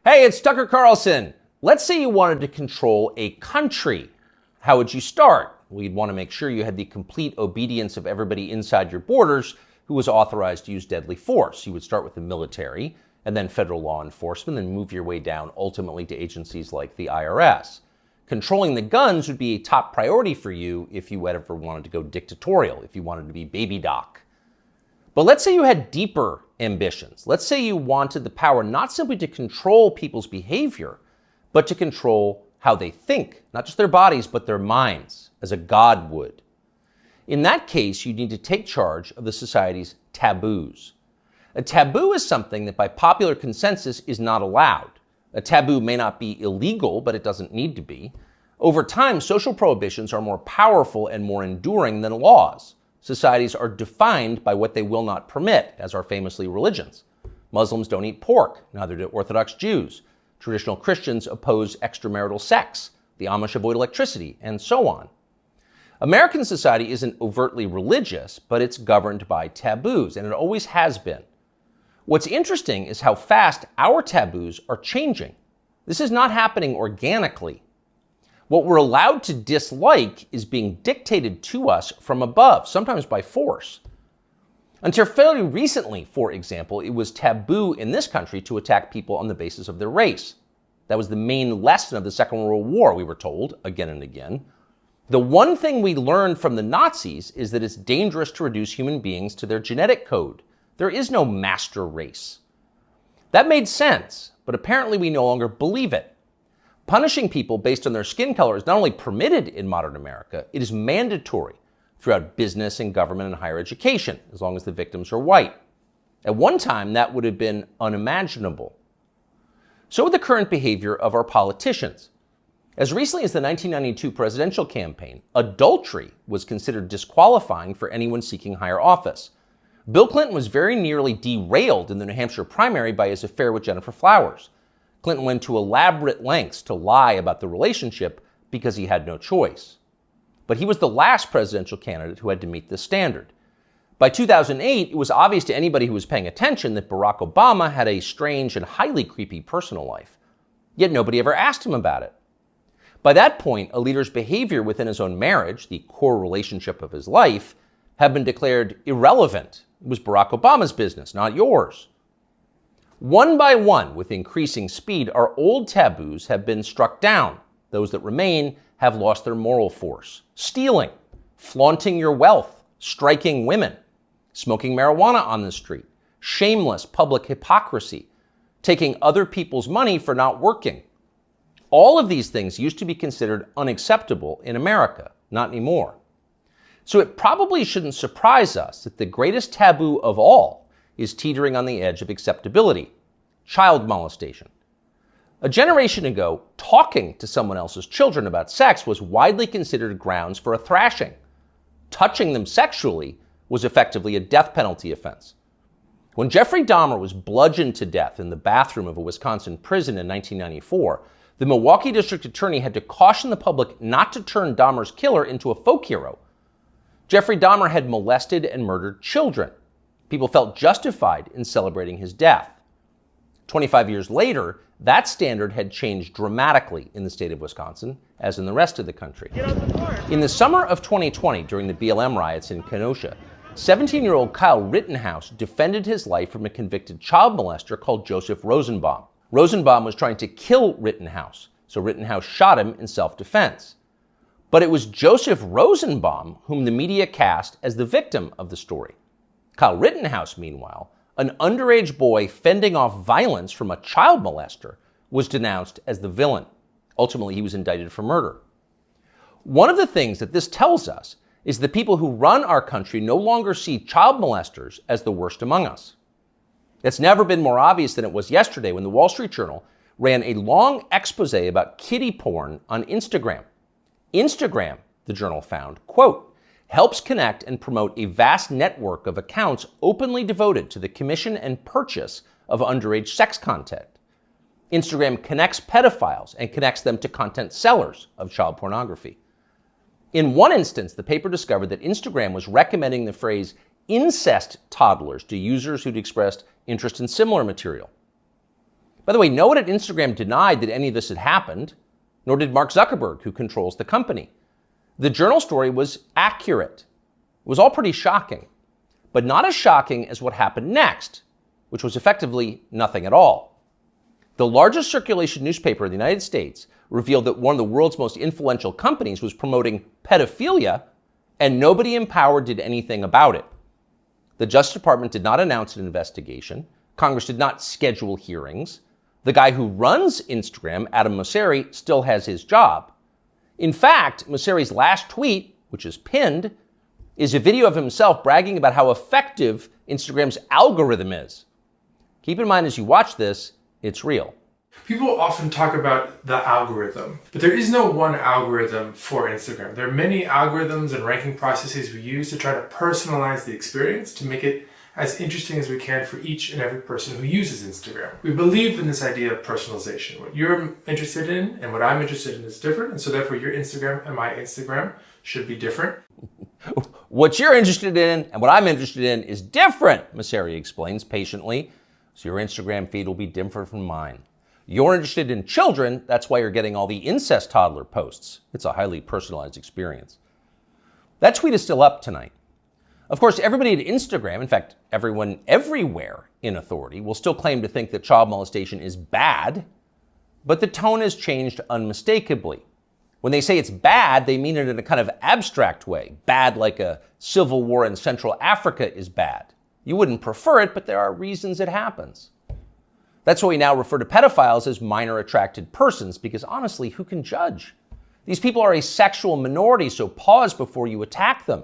Hey, it's Tucker Carlson. Let's say you wanted to control a country. How would you start? Well, you'd want to make sure you had the complete obedience of everybody inside your borders who was authorized to use deadly force. You would start with the military and then federal law enforcement and move your way down ultimately to agencies like the IRS. Controlling the guns would be a top priority for you if you ever wanted to go dictatorial, if you wanted to be baby doc. But let's say you had deeper ambitions. Let's say you wanted the power not simply to control people's behavior, but to control how they think, not just their bodies, but their minds, as a god would. In that case, you need to take charge of the society's taboos. A taboo is something that by popular consensus is not allowed. A taboo may not be illegal, but it doesn't need to be. Over time, social prohibitions are more powerful and more enduring than laws. Societies are defined by what they will not permit, as are famously religions. Muslims don't eat pork, neither do Orthodox Jews. Traditional Christians oppose extramarital sex. The Amish avoid electricity, and so on. American society isn't overtly religious, but it's governed by taboos, and it always has been. What's interesting is how fast our taboos are changing. This is not happening organically. What we're allowed to dislike is being dictated to us from above, sometimes by force. Until fairly recently, for example, it was taboo in this country to attack people on the basis of their race. That was the main lesson of the Second World War, we were told again and again. The one thing we learned from the Nazis is that it's dangerous to reduce human beings to their genetic code. There is no master race. That made sense, but apparently we no longer believe it. Punishing people based on their skin color is not only permitted in modern America, it is mandatory throughout business and government and higher education, as long as the victims are white. At one time, that would have been unimaginable. So with the current behavior of our politicians. As recently as the 1992 presidential campaign, adultery was considered disqualifying for anyone seeking higher office. Bill Clinton was very nearly derailed in the New Hampshire primary by his affair with Jennifer Flowers. Clinton went to elaborate lengths to lie about the relationship because he had no choice. But he was the last presidential candidate who had to meet this standard. By 2008, it was obvious to anybody who was paying attention that Barack Obama had a strange and highly creepy personal life. Yet nobody ever asked him about it. By that point, a leader's behavior within his own marriage, the core relationship of his life, had been declared irrelevant. It was Barack Obama's business, not yours. One by one, with increasing speed, our old taboos have been struck down. Those that remain have lost their moral force. Stealing, flaunting your wealth, striking women, smoking marijuana on the street, shameless public hypocrisy, taking other people's money for not working. All of these things used to be considered unacceptable in America, not anymore. So it probably shouldn't surprise us that the greatest taboo of all is teetering on the edge of acceptability: child molestation. A generation ago, talking to someone else's children about sex was widely considered grounds for a thrashing. Touching them sexually was effectively a death penalty offense. When Jeffrey Dahmer was bludgeoned to death in the bathroom of a Wisconsin prison in 1994, the Milwaukee district attorney had to caution the public not to turn Dahmer's killer into a folk hero. Jeffrey Dahmer had molested and murdered children. People felt justified in celebrating his death. 25 years later, that standard had changed dramatically in the state of Wisconsin, as in the rest of the country. In the summer of 2020, during the BLM riots in Kenosha, 17-year-old Kyle Rittenhouse defended his life from a convicted child molester called Joseph Rosenbaum. Rosenbaum was trying to kill Rittenhouse, so Rittenhouse shot him in self-defense. But it was Joseph Rosenbaum whom the media cast as the victim of the story. Kyle Rittenhouse, meanwhile, an underage boy fending off violence from a child molester, was denounced as the villain. Ultimately, he was indicted for murder. One of the things that this tells us is the people who run our country no longer see child molesters as the worst among us. It's never been more obvious than it was yesterday when the Wall Street Journal ran a long expose about kiddie porn on Instagram. Instagram, the journal found, quote, helps connect and promote a vast network of accounts openly devoted to the commission and purchase of underage sex content. Instagram connects pedophiles and connects them to content sellers of child pornography. In one instance, the paper discovered that Instagram was recommending the phrase incest toddlers to users who'd expressed interest in similar material. By the way, no one at Instagram denied that any of this had happened, nor did Mark Zuckerberg, who controls the company. The Journal story was accurate. It was all pretty shocking, but not as shocking as what happened next, which was effectively nothing at all. The largest circulation newspaper in the United States revealed that one of the world's most influential companies was promoting pedophilia, and nobody in power did anything about it. The Justice Department did not announce an investigation. Congress did not schedule hearings. The guy who runs Instagram, Adam Mosseri, still has his job. In fact, Mosseri's last tweet, which is pinned, is a video of himself bragging about how effective Instagram's algorithm is. Keep in mind as you watch this, it's real. People often talk about the algorithm, but there is no one algorithm for Instagram. There are many algorithms and ranking processes we use to try to personalize the experience to make it as interesting as we can for each and every person who uses Instagram. We believe in this idea of personalization. What you're interested in and what I'm interested in is different, and so therefore your Instagram and my Instagram should be different. What you're interested in and what I'm interested in is different, Mosseri explains patiently. So your Instagram feed will be different from mine. You're interested in children, that's why you're getting all the incest toddler posts. It's a highly personalized experience. That tweet is still up tonight. Of course, everybody at Instagram, in fact, everyone everywhere in authority, will still claim to think that child molestation is bad, but the tone has changed unmistakably. When they say it's bad, they mean it in a kind of abstract way. Bad like a civil war in Central Africa is bad. You wouldn't prefer it, but there are reasons it happens. That's why we now refer to pedophiles as minor attracted persons, because honestly, who can judge? These people are a sexual minority, so pause before you attack them.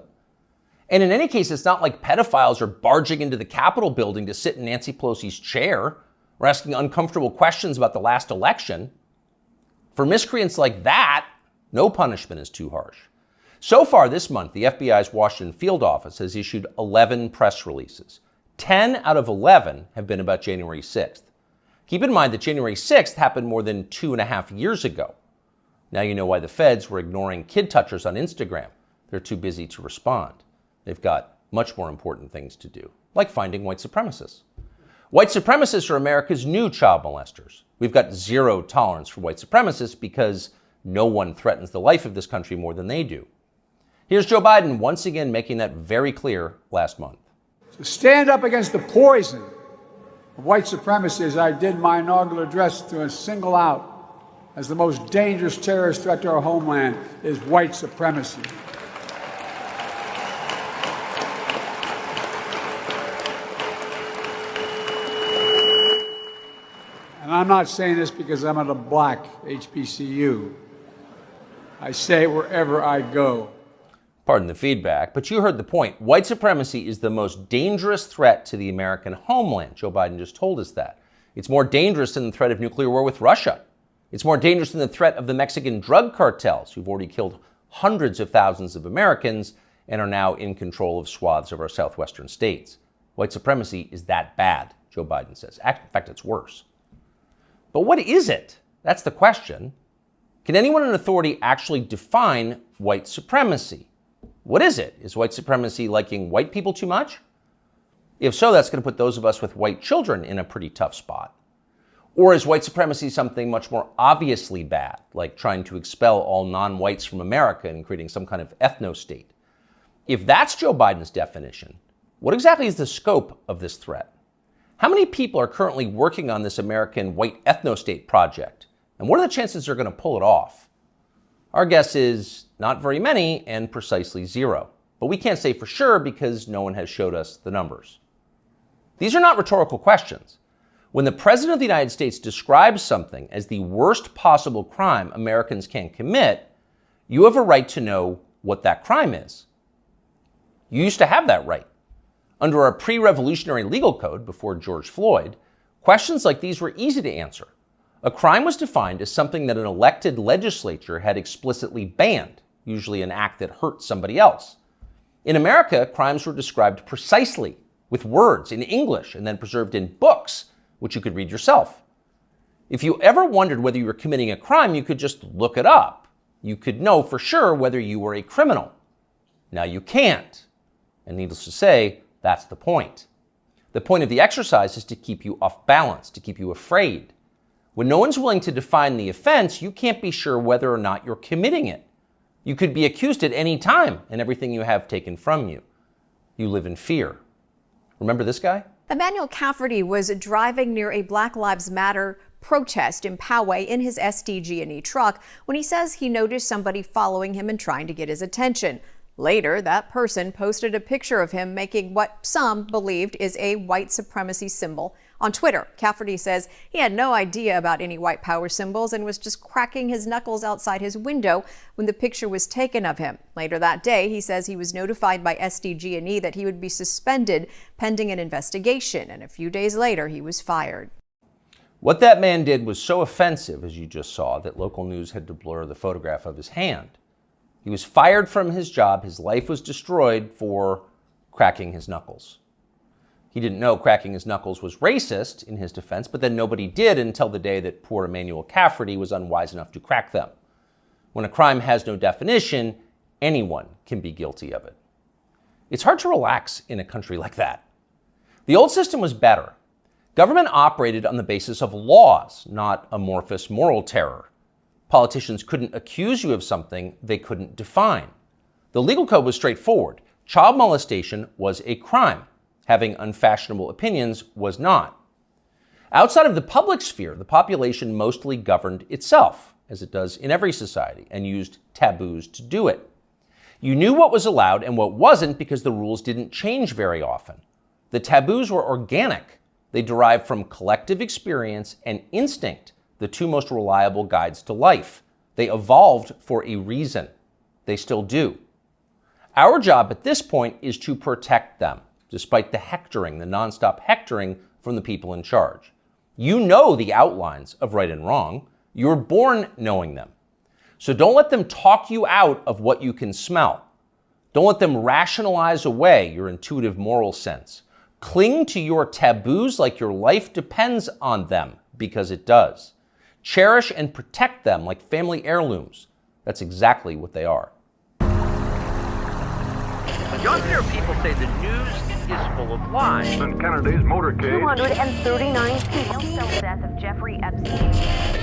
And in any case, it's not like pedophiles are barging into the Capitol building to sit in Nancy Pelosi's chair or asking uncomfortable questions about the last election. For miscreants like that, no punishment is too harsh. So far this month, the FBI's Washington field office has issued 11 press releases. 10 out of 11 have been about January 6th. Keep in mind that January 6th happened more than 2.5 years ago. Now you know why the feds were ignoring kid touchers on Instagram. They're too busy to respond. They've got much more important things to do, like finding white supremacists. White supremacists are America's new child molesters. We've got zero tolerance for white supremacists because no one threatens the life of this country more than they do. Here's Joe Biden once again making that very clear last month. To stand up against the poison of white supremacy, as I did my inaugural address, to single out as the most dangerous terrorist threat to our homeland is white supremacy. And I'm not saying this because I'm at a black HBCU. I say it wherever I go. Pardon the feedback, but you heard the point. White supremacy is the most dangerous threat to the American homeland. Joe Biden just told us that. It's more dangerous than the threat of nuclear war with Russia. It's more dangerous than the threat of the Mexican drug cartels, who've already killed hundreds of thousands of Americans and are now in control of swaths of our southwestern states. White supremacy is that bad, Joe Biden says. In fact, it's worse. But what is it? That's the question. Can anyone in authority actually define white supremacy? What is it? Is white supremacy liking white people too much? If so, that's going to put those of us with white children in a pretty tough spot. Or is white supremacy something much more obviously bad, like trying to expel all non-whites from America and creating some kind of ethno-state? If that's Joe Biden's definition, what exactly is the scope of this threat? How many people are currently working on this American white ethno-state project? And what are the chances they're going to pull it off? Our guess is not very many and precisely zero. But we can't say for sure because no one has showed us the numbers. These are not rhetorical questions. When the President of the United States describes something as the worst possible crime Americans can commit, you have a right to know what that crime is. You used to have that right. Under our pre-revolutionary legal code before George Floyd, questions like these were easy to answer. A crime was defined as something that an elected legislature had explicitly banned, usually an act that hurt somebody else. In America, crimes were described precisely, with words in English and then preserved in books, which you could read yourself. If you ever wondered whether you were committing a crime, you could just look it up. You could know for sure whether you were a criminal. Now you can't. And needless to say, that's the point. The point of the exercise is to keep you off balance, to keep you afraid. When no one's willing to define the offense, you can't be sure whether or not you're committing it. You could be accused at any time and everything you have taken from you. You live in fear. Remember this guy? Emmanuel Cafferty was driving near a Black Lives Matter protest in Poway in his SDG&E truck when he says he noticed somebody following him and trying to get his attention. Later, that person posted a picture of him making what some believed is a white supremacy symbol on Twitter. Cafferty says he had no idea about any white power symbols and was just cracking his knuckles outside his window when the picture was taken of him. Later that day, he says he was notified by SDG&E that he would be suspended pending an investigation, and a few days later, he was fired. What that man did was so offensive, as you just saw, that local news had to blur the photograph of his hand. He was fired from his job. His life was destroyed for cracking his knuckles. He didn't know cracking his knuckles was racist in his defense, but then nobody did until the day that poor Emmanuel Cafferty was unwise enough to crack them. When a crime has no definition, anyone can be guilty of it. It's hard to relax in a country like that. The old system was better. Government operated on the basis of laws, not amorphous moral terror. Politicians couldn't accuse you of something they couldn't define. The legal code was straightforward. Child molestation was a crime. Having unfashionable opinions was not. Outside of the public sphere, the population mostly governed itself, as it does in every society, and used taboos to do it. You knew what was allowed and what wasn't because the rules didn't change very often. The taboos were organic. They derived from collective experience and instinct, the two most reliable guides to life. They evolved for a reason. They still do. Our job at this point is to protect them, despite the hectoring, the nonstop hectoring from the people in charge. You know the outlines of right and wrong. You're born knowing them. So don't let them talk you out of what you can smell. Don't let them rationalize away your intuitive moral sense. Cling to your taboos like your life depends on them, because it does. Cherish and protect them like family heirlooms. That's exactly what they are. You often hear people say the news is full of lies. In Kennedy's motorcade, 239 people. The death of Jeffrey Epstein.